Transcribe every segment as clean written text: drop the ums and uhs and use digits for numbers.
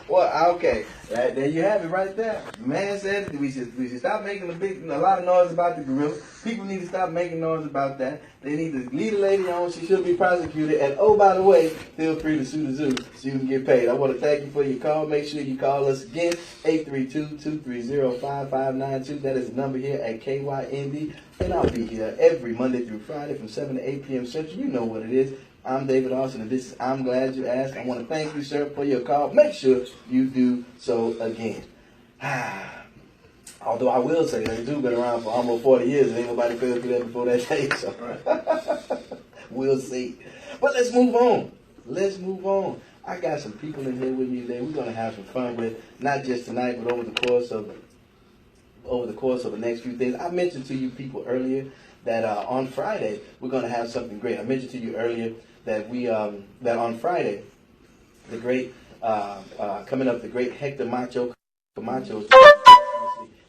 Well, okay, there you have it right there. The man said we should stop making a lot of noise about the gorilla. People need to stop making noise about that. They need to leave the lady on. She should be prosecuted. And oh, by the way, feel free to sue the zoo so you can get paid. I want to thank you for your call. Make sure you call us again, 832-230-5592. That is the number here at KYND. And I'll be here every Monday through Friday from 7 to 8 p.m. Central. You know what it is. I'm David Austin, and this is I'm Glad You Asked. I want to thank you, sir, for your call. Make sure you do so again. Although I will say that you've been around for almost 40 years, and ain't nobody fell through that before that day, so we'll see. But let's move on. Let's move on. I got some people in here with me today we're going to have some fun with, not just tonight, but over the course of the next few days. I mentioned to you people earlier that on Friday we're going to have something great. I mentioned to you earlier that that on Friday, the great coming up, the great Hector Camacho is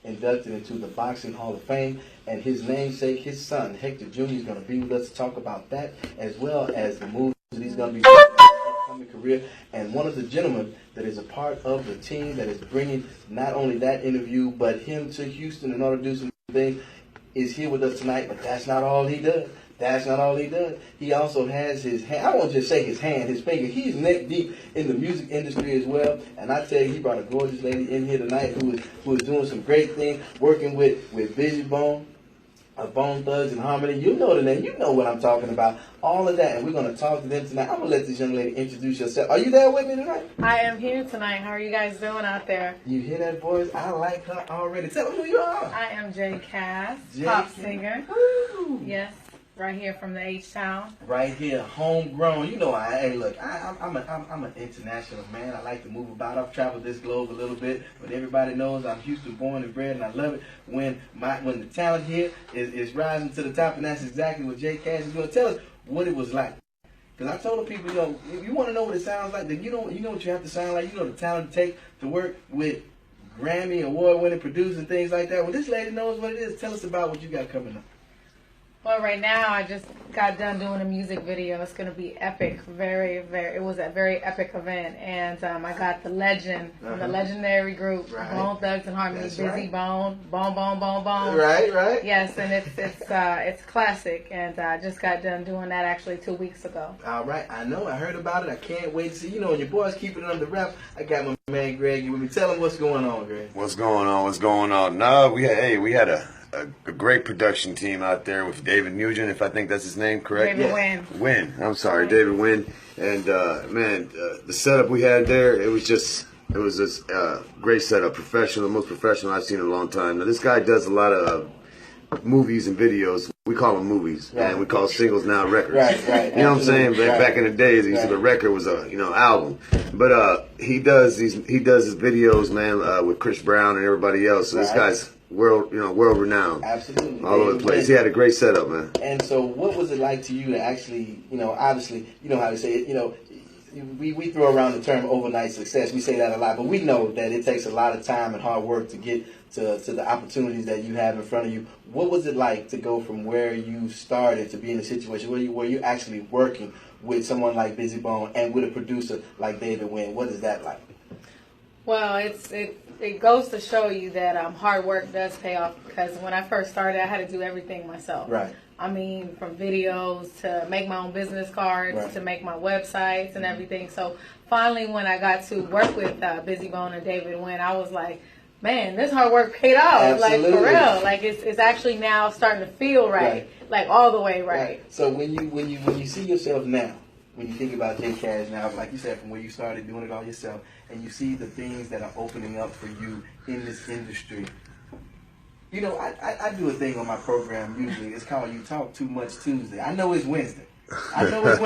inducted into the Boxing Hall of Fame, and his namesake, his son Hector Jr. is going to be with us to talk about that, as well as the moves that he's going to be doing in his upcoming career. And one of the gentlemen that is a part of the team that is bringing not only that interview but him to Houston in order to do some things is here with us tonight. But that's not all he does. That's not all he does. He also has his hand, I won't just say his hand, his finger. He's neck deep in the music industry as well. And I tell you, he brought a gorgeous lady in here tonight who is doing some great things, working with Busy Bone, Bone Thugs and Harmony. You know the name. You know what I'm talking about. All of that. And we're going to talk to them tonight. I'm going to let this young lady introduce herself. Are you there with me tonight? I am here tonight. How are you guys doing out there? You hear that voice? I like her already. Tell them who you are. I am JCASS, pop singer. Woo. Yes. Right here from the H-Town. Right here, homegrown. You know, I'm an international man. I like to move about. I've traveled this globe a little bit, but everybody knows I'm Houston born and bred, and I love it when the talent here is rising to the top, and that's exactly what JCASS is doing. Tell us what it was like. Because I told the people, if you want to know what it sounds like, then you know what you have to sound like. You know the talent to take to work with Grammy award-winning producers and things like that. Well, this lady knows what it is. Tell us about what you got coming up. Well, right now I just got done doing a music video. It's going to be epic. It was a very epic event. And I got the legend from the legendary group, Bone Thugs and Harmony, Busy Bone, Bone, Bone, Bone, Bone. Right. Yes, and it's classic. And I just got done doing that actually 2 weeks ago. All right. I know. I heard about it. I can't wait to see. When your boys keeping it under wraps, I got my man Greg with me. Tell him what's going on, Greg. What's going on? No, we had a great production team out there with David Nugent, if I think that's his name, correct? David Wynn. I'm sorry, David Wynn. And the setup we had there, it was just great setup, professional, the most professional I've seen in a long time. Now this guy does a lot of movies and videos. We call them movies, and we call singles now records. Right. You know what I'm saying? Back in the days, the record was a album. But he does his videos, man, with Chris Brown and everybody else. So this guy's world renowned. Absolutely. All over the place. He had a great setup, man. And so what was it like to you to actually, obviously, you know how to say it, we throw around the term overnight success. We say that a lot, but we know that it takes a lot of time and hard work to get to the opportunities that you have in front of you. What was it like to go from where you started to be in a situation where you're actually working with someone like Busy Bone and with a producer like David Wynn? What is that like? Well, it goes to show you that hard work does pay off, because when I first started, I had to do everything myself. Right. I mean, from videos to make my own business cards to make my websites and everything. So finally, when I got to work with Busy Bone and David Wynn, I was like, man, this hard work paid off. Absolutely. Like, for real. Like, it's actually now starting to feel right. Like, all the way right. So when you see yourself now, when you think about JCASS now, like you said, from where you started doing it all yourself, and you see the things that are opening up for you in this industry, I do a thing on my program usually. It's called You Talk Too Much Tuesday. I know it's Wednesday. I do a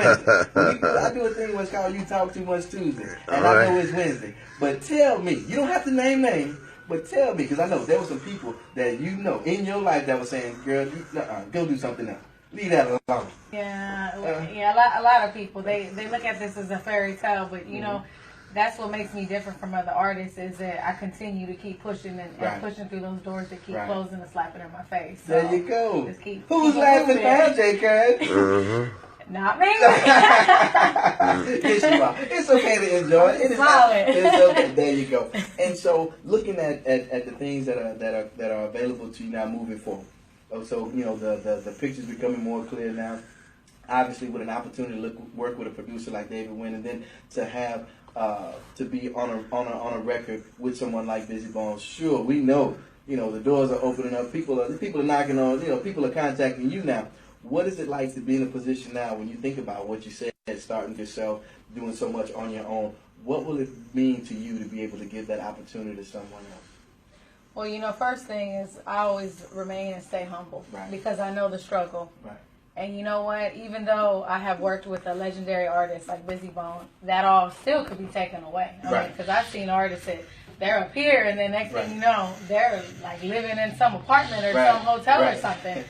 thing where it's called You Talk Too Much Tuesday. And I know it's Wednesday. But tell me, you don't have to name names, but tell me, because I know there were some people that in your life that were saying, girl, go do something else. Leave that alone. Yeah, a lot of people, they look at this as a fairy tale, but that's what makes me different from other artists, is that I continue to keep pushing and pushing through those doors that keep closing and slapping in my face. So there you go. Just keep Who's laughing now, JCASS? Not me. Yes, you are. It's okay to enjoy it. It's okay. There you go. And so, looking at the things that are available to you now moving forward. So, you know, the picture's becoming more clear now. Obviously, with an opportunity to work with a producer like David Wynn, and then to have to be on a record with someone like Busy Bones. Sure, we know, you know, the doors are opening up. People are knocking on. You know, people are contacting you now. What is it like to be in a position now when you think about what you said, starting yourself, doing so much on your own? What will it mean to you to be able to give that opportunity to someone else? Well, you know, first thing is I always remain and stay humble, right, because I know the struggle. Right. And you know what? Even though I have worked with a legendary artist like Busy Bone, that all still could be taken away. I mean, because I've seen artists that they're up here, and then next thing you know, they're like living in some apartment or some hotel or something.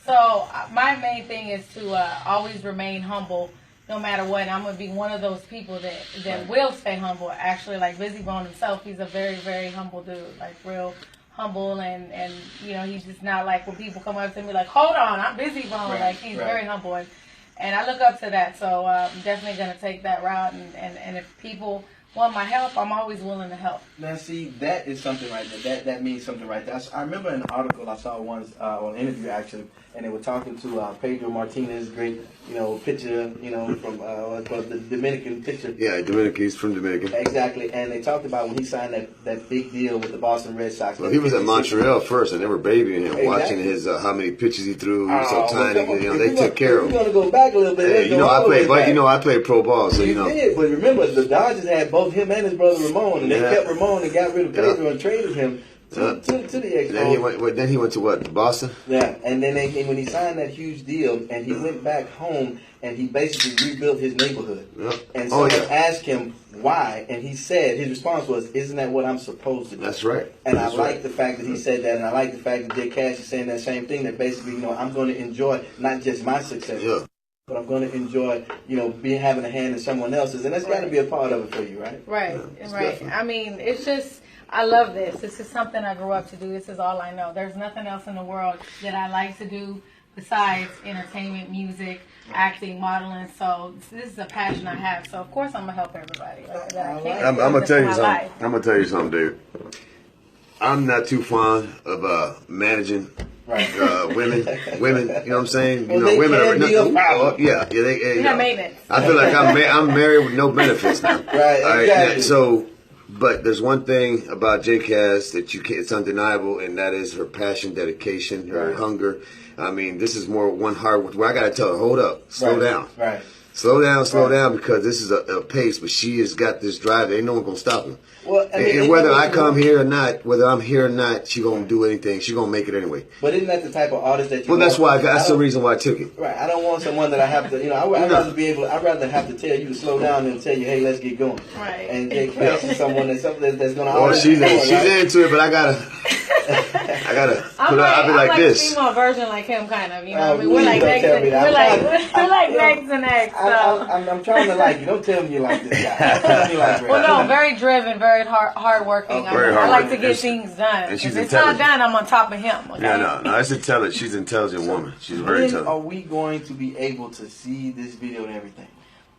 So my main thing is to always remain humble, no matter what. And I'm gonna be one of those people that will stay humble. Actually, like Busy Bone himself, he's a very, very humble dude, like real humble, and you know, he's just not like when people come up to me like, hold on, I'm Busy Bone. Like he's very humble, and I look up to that. So I'm definitely gonna take that route, and if people want my help, I'm always willing to help. Now, see, that is something right there. That means something right there. I remember an article I saw once, or an interview actually, and they were talking to Pedro Martinez, great, you know, pitcher, you know, from the Dominican pitcher. Yeah, Dominican. He's from Dominican. Exactly, and they talked about when he signed that big deal with the Boston Red Sox. Well, he was at Montreal first, and they were babying him, watching his how many pitches he threw. He was so tiny, you know, they took care of him. We're gonna go back a little bit. Hey, you know, I played pro ball, so you know. Did, but remember, the Dodgers had both him and his brother Ramon, and they kept Ramon and got rid of Pedro and traded him to the Expos. Then he went to what? Boston? Yeah, and then when he signed that huge deal, and he went back home, and he basically rebuilt his neighborhood. And someone asked him why, and he said, his response was, "Isn't that what I'm supposed to do?" That's right. And I like the fact that he said that, and I like the fact that JCASS is saying that same thing, that basically, you know, I'm going to enjoy not just my success, but I'm going to enjoy, you know, having a hand in someone else's, and that's got to be a part of it for you, right? Right. I mean, it's just, I love this. This is something I grew up to do. This is all I know. There's nothing else in the world that I like to do besides entertainment, music, acting, modeling. So this is a passion I have. So of course I'm gonna help everybody. I'm gonna tell you something. I'm gonna tell you something, dude. I'm not too fond of managing women. You know what I'm saying? You know, women are maintenance. I feel like I'm married with no benefits now. Exactly. So, but there's one thing about JCASS that it's undeniable, and that is her passion, dedication, her hunger. I mean, this is more one hard. Where I gotta tell her, hold up, slow down. Slow down, because this is a pace, but she has got this drive. Ain't no one gonna stop her. Well, and whether I come here or not, whether I'm here or not, she gonna do anything. She gonna make it anyway. But isn't that the type of artist that you? Well, that's the reason why I took it. Right. I don't want someone that I have to. You know, I'd rather have to tell you to slow down than tell you, hey, let's get going. Right. And JCASS is someone that's gonna. Well, she's into it, but I gotta put her. I'll be like this. I'm like a female version like him, kind of. You know, we're like next to next. I'm trying to like you. Don't tell me you like this guy. Tell me like well, no, very driven, very hardworking. I like to get things done. And she's if it's not done, I'm on top of him. Okay? No, it's intelligent. She's an intelligent woman. She's very intelligent. Are we going to be able to see this video and everything?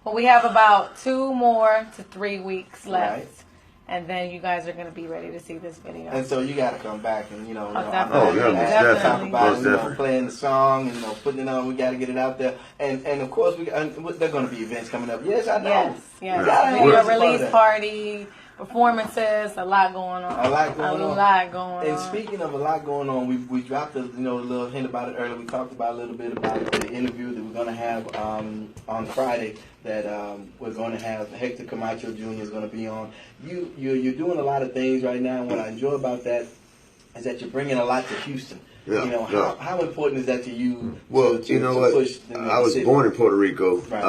Well, we have about 2 more to 3 weeks left. And then you guys are going to be ready to see this video. And so you got to come back and, definitely. Playing the song and, putting it on. We got to get it out there. And of course, there are going to be events coming up. Yes, I know. Yes. Video release party, performances, a lot going on. And speaking of a lot going on, we dropped a little hint about it earlier. We talked about a little bit about the interview that we're going to have on Friday. That we're going to have Hector Camacho Jr. is going to be on. You're doing a lot of things right now, and what I enjoy about that is that you're bringing a lot to Houston. How important is that to you? Well, you know what? I was born in Puerto Rico. Right.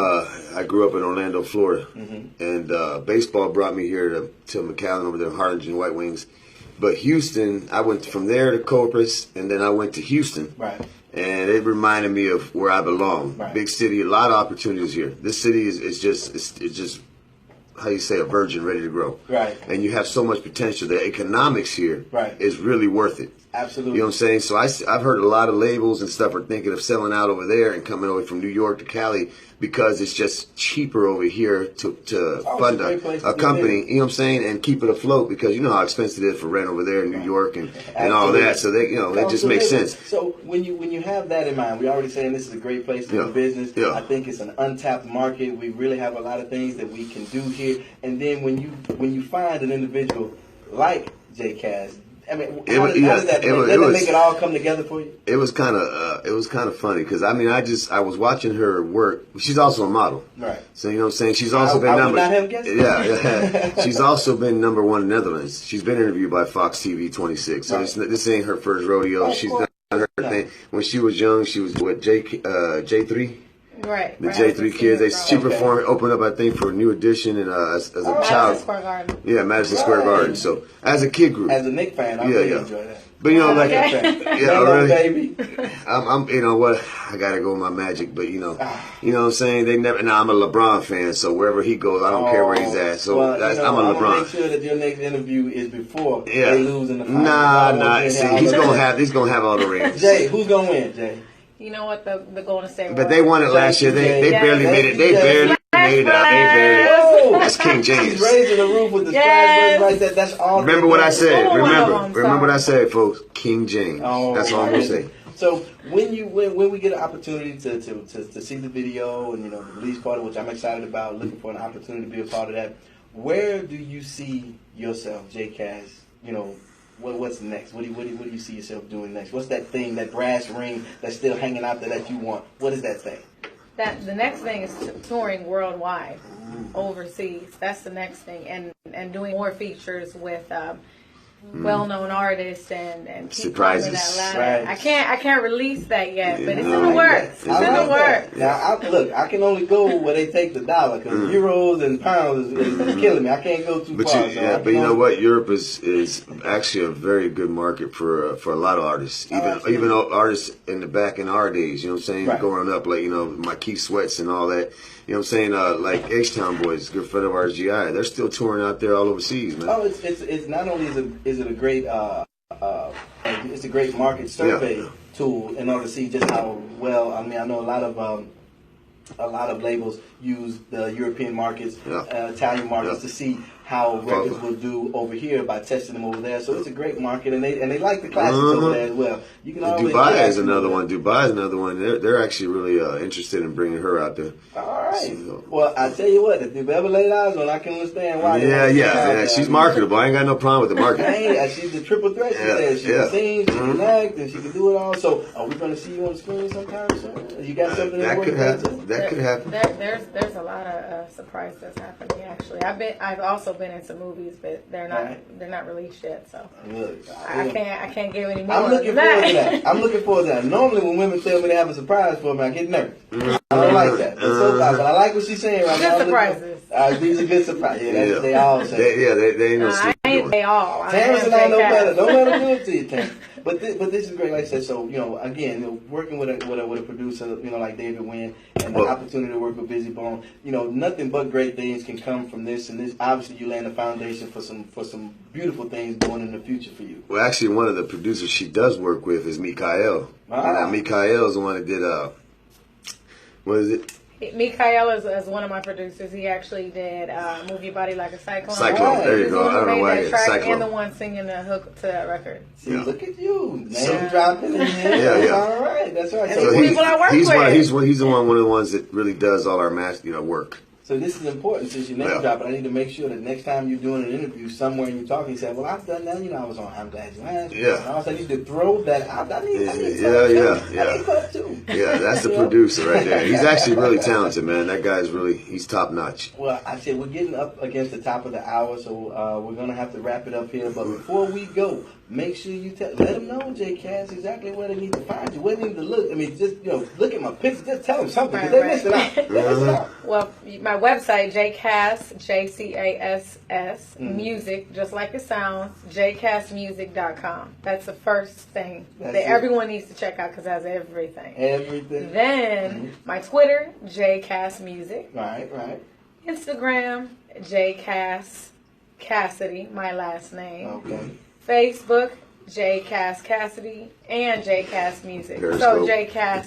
I grew up in Orlando, Florida, and baseball brought me here to McAllen over there, Harlingen White Wings. But Houston, I went from there to Corpus, and then I went to Houston. Right. And it reminded me of where I belong. Big city, a lot of opportunities here. This city is just how you say, a virgin ready to grow. Right. And you have so much potential. The economics here is really worth it. Absolutely. You know what I'm saying? So I've heard a lot of labels and stuff are thinking of selling out over there and coming over from New York to Cali because it's just cheaper over here to fund a company, you know what I'm saying, and keep it afloat because you know how expensive it is for rent over there in New York and all that. So they, you know, it just makes sense. So when you have that in mind, we're already saying this is a great place to do business. I think it's an untapped market. We really have a lot of things that we can do here. And then when you find an individual like JCASS, I mean, how does that make it all come together for you? It was kind of funny because I mean I was watching her work. She's also a model, right? So you know what I'm saying. She's also been she's also been number one in the Netherlands. She's been interviewed by Fox TV 26. So this ain't her first rodeo. She's done her thing. When she was young, she was with J3. Right. The J3 kids, she performed, opened up, I think, for a New Edition and as a child. Madison Square Garden. Yeah, Madison Square Garden. So as a kid group. As a Knicks fan, I really enjoy that. But you know, like, really, baby. I'm, you know what? I gotta go with my Magic, but you know what I'm saying. They never. Now I'm a LeBron fan, so wherever he goes, I don't care where he's at. So I'm a LeBron. Make sure that your next interview is before they lose in the finals. Nah. See, he's gonna have all the rings. Jay, who's gonna win, Jay? You know what, the Golden State Warriors. But they won it last year. They barely made it. They barely made it out. They barely. That's King James. He's raising the roof with the splash like that. That's all. Remember what I said. Remember what I said, folks. King James. That's all I'm gonna say. So when we get an opportunity to see the video and the release party, which I'm excited about, looking for an opportunity to be a part of that, where do you see yourself, JCASS? What's next? What do you see yourself doing next? What's that thing, that brass ring that's still hanging out there that you want? What is that thing? The next thing is touring worldwide, overseas. That's the next thing, and doing more features with well-known artists and keep surprises. That ladder. I can't release that yet, but it's in the works. It's in the works. Now, I can only go where they take the dollar because euros and pounds is killing me. I can't go too far. But you know what? Europe is actually a very good market for a lot of artists, even artists in our days. You know what I'm saying? Growing up, like my Keith Sweats and all that. You know what I'm saying? Like H-Town Boys, good friend of ours, GI. They're still touring out there all overseas, man. Oh, it's not only is it a great it's a great market survey tool in order to see just how well. I mean, I know a lot of labels use the European markets, Italian markets to see how records will do over here by testing them over there. So it's a great market, and they like the classics over there as well. You can always Dubai is another one. They're actually really interested in bringing her out there. All right. So, well, I tell you what, if you've ever laid eyes on, I can understand why. Yeah. She's marketable. I ain't got no problem with the market. She's the triple threat. She said she can sing, she can act, and she can do it all. So, are we going to see you on the screen sometime soon? You got something that could happen. That could happen. There's a lot of surprises happening. Actually, I've also been in some movies, but they're not released yet. So I can't give any more. I'm looking forward to that. I'm looking forward to that. Normally, when women tell me they have a surprise for me, I get nervous. I don't like that. But I like what she's saying right now. Good surprises. These are good surprises. They all say. They ain't no secret. They all. Terrence and I know better. Don't let them do it to you, Terrence. But this is great, like I said. So again, working with a producer, like David Wynn, and the opportunity to work with Busy Bone, nothing but great things can come from this. And this, obviously, you laying the foundation for some beautiful things going in the future for you. Well, actually, one of the producers she does work with is Mikael. And Mikael is the one that did what is it? Mikael is one of my producers. He actually did Move Your Body Like a Cyclone. There you go. I don't know why I Cyclone. And the one singing the hook to that record. See, look at you. Name dropping in here. Yeah. All right. That's right. So people I work with. He's one of the ones that really does all our work. So this is important since you name drop it. I need to make sure that next time you're doing an interview somewhere and you're talking, you say, well, I've done that. I was on I'm Glad You Asked. And I need to throw that out. I need that too. Yeah, that's the producer right there. He's actually really talented, man. That guy's he's top notch. Well, I said we're getting up against the top of the hour, so we're going to have to wrap it up here. But before we go, make sure you let them know, JCASS, exactly where they need to find you, where they need to look. I mean, just look at my picture. Just tell them something because they're missing out. Well, my website, JCASS, JCASS music, just like it sounds, JCASSmusic.com. That's the first thing that everyone needs to check out because it has everything. Everything. Then my Twitter, JCASS Music. Right. Instagram, JCASS Cassidy, my last name. Okay. Facebook, JCASS Cassidy, and JCASS Music. Periscope. So JCASS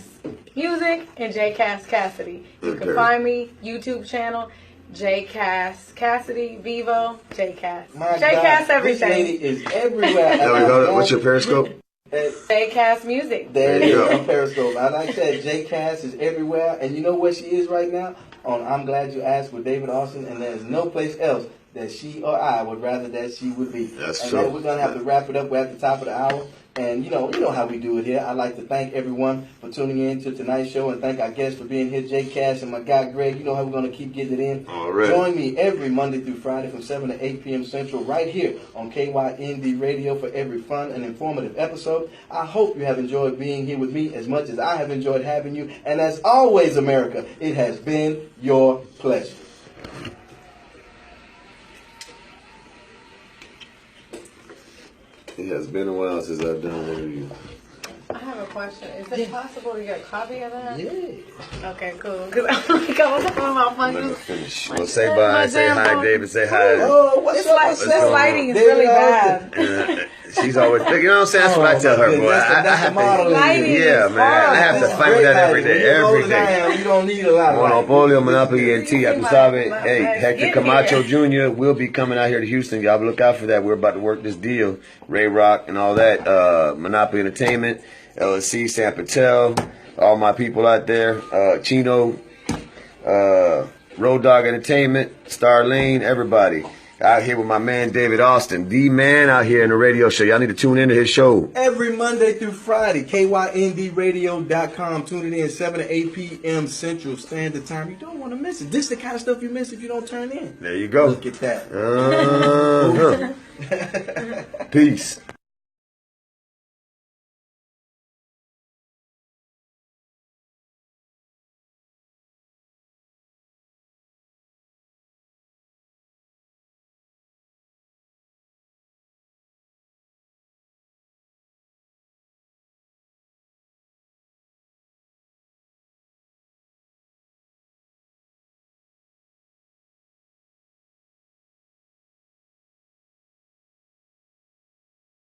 Music and JCASS Cassidy. You can find me, YouTube channel, JCASS Cassidy, Vivo, JCASS. My JCASS God, everything. This lady is everywhere. There we go. What's your Periscope? JCASS Music. There you you go. go. On Periscope. I like that. JCASS is everywhere. And you know where she is right now? On I'm Glad You Asked with David Austin. And there's no place else that she or I would rather that she would be. That's and true. Then we're going to have to wrap it up. We're at the top of the hour. And you know how we do it here. I'd like to thank everyone for tuning in to tonight's show and thank our guests for being here, JCASS and my guy Greg. You know how we're going to keep getting it in. Already. Join me every Monday through Friday from 7 to 8 p.m. Central right here on KYND Radio for every fun and informative episode. I hope you have enjoyed being here with me as much as I have enjoyed having you. And as always, America, it has been your pleasure. It has been a while since I've done an interview. I have a question. Is it possible to get a copy of that? Yeah. Okay, cool. Because I'm like, I was talking about Let me punches. finish. Well, say bye. Say hi, David. Say hi. Oh, what's This, up? this lighting is really bad. She's always, you know what I'm saying? That's what I tell her, boy. That's the model. Lighting. Yeah, man. I have to fight with that every day. Every day. You don't need a lot of light. Monopolio, Monopoly, and T. You see You sabe? my Hey, bag. Hector Get Camacho here. Jr. will be coming out here to Houston. Y'all look out for that. We're about to work this deal. Ray Rock and all that. Monopoly Entertainment, LSC, Sam Patel, all my people out there. Chino, Road Dog Entertainment, Starlene, everybody. Out here with my man David Austin, the man out here in the radio show. Y'all need to tune into his show. Every Monday through Friday, KYNDRadio.com. Tune it in 7 to 8 p.m. Central Standard Time. You don't want to miss it. This is the kind of stuff you miss if you don't turn in. There you go. Look at that. Peace.